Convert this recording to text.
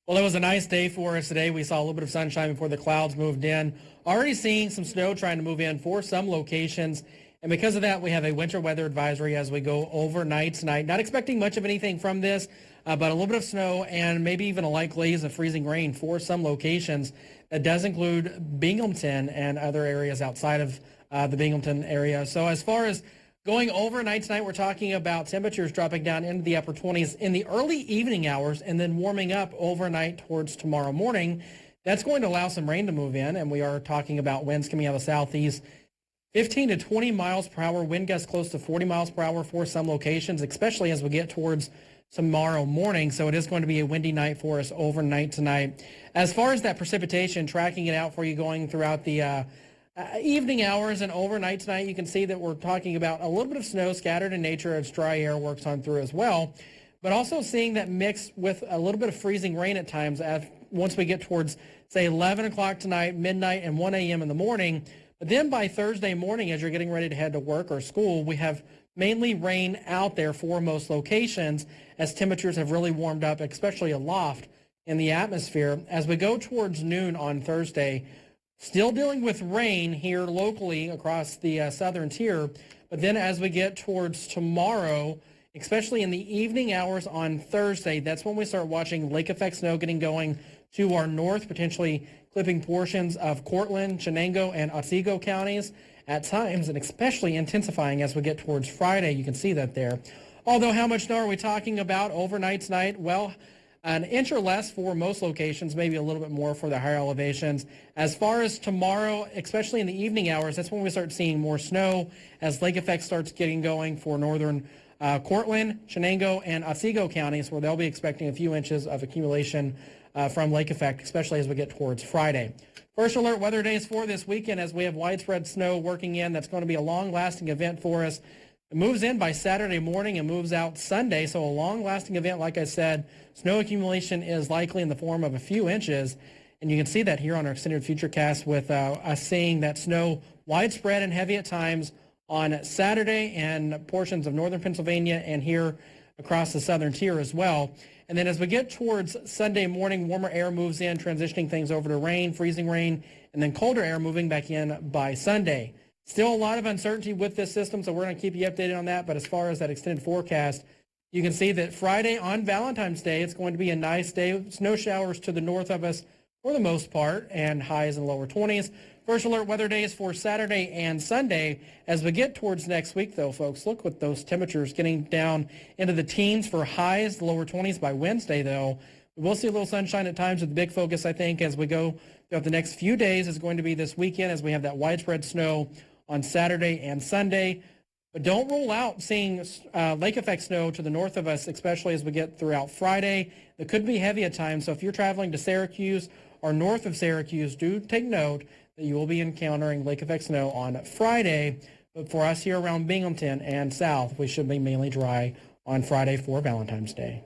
Well, it was a nice day for us today. We saw a little bit of sunshine before the clouds moved in. Already seeing some snow trying to move in for some locations. And because of that, we have a winter weather advisory as we go overnight tonight. Not expecting much of anything from this, but a little bit of snow and maybe even a light glaze of freezing rain for some locations. That does include Binghamton and other areas outside of the Binghamton area. So as far as going overnight tonight, we're talking about temperatures dropping down into the upper 20s in the early evening hours and then warming up overnight towards tomorrow morning. That's going to allow some rain to move in, and we are talking about winds coming out of the southeast. 15 to 20 miles per hour, wind gusts close to 40 miles per hour for some locations, especially as we get towards tomorrow morning. So it is going to be a windy night for us overnight tonight. As far as that precipitation, tracking it out for you going throughout the evening hours and overnight tonight, you can see that we're talking about a little bit of snow scattered in nature as dry air works on through as well, but also seeing that mixed with a little bit of freezing rain at times once we get towards, say, 11 o'clock tonight, midnight, and 1 a.m. in the morning. But then by Thursday morning, as you're getting ready to head to work or school, we have mainly rain out there for most locations as temperatures have really warmed up, especially aloft in the atmosphere. As we go towards noon on Thursday, still dealing with rain here locally across the southern tier, but then as we get towards tomorrow, especially in the evening hours on Thursday, that's when we start watching lake effect snow getting going to our north, potentially clipping portions of Cortland, Chenango, and Otsego counties at times, and especially intensifying as we get towards Friday. You can see that there. Although how much snow are we talking about overnight tonight? Well, an inch or less for most locations, maybe a little bit more for the higher elevations. As far as tomorrow, especially in the evening hours, that's when we start seeing more snow as lake effect starts getting going for northern Cortland, Chenango, and Otsego counties, where they'll be expecting a few inches of accumulation from lake effect, especially as we get towards Friday. First alert weather days for this weekend as we have widespread snow working in. That's going to be a long-lasting event for us. It moves in by Saturday morning and moves out Sunday, so a long-lasting event, like I said. Snow accumulation is likely in the form of a few inches, and you can see that here on our extended futurecast with us seeing that snow widespread and heavy at times on Saturday and portions of northern Pennsylvania and here across the southern tier as well. And then as we get towards Sunday morning, warmer air moves in, transitioning things over to rain, freezing rain, and then colder air moving back in by Sunday. Still a lot of uncertainty with this system, so we're going to keep you updated on that. But as far as that extended forecast, you can see that Friday on Valentine's Day, it's going to be a nice day. Snow showers to the north of us for the most part, and highs in the lower 20s. First alert weather days for Saturday and Sunday. As we get towards next week, though, folks, look with those temperatures getting down into the teens for highs, the lower 20s by Wednesday, though. We will see a little sunshine at times, with the big focus, I think, as we go throughout the next few days is going to be this weekend as we have that widespread snow on Saturday and Sunday. But don't rule out seeing lake effect snow to the north of us, especially as we get throughout Friday. It could be heavy at times, so if you're traveling to Syracuse or north of Syracuse, do take note that you will be encountering lake effect snow on Friday. But for us here around Binghamton and south, we should be mainly dry on Friday for Valentine's Day.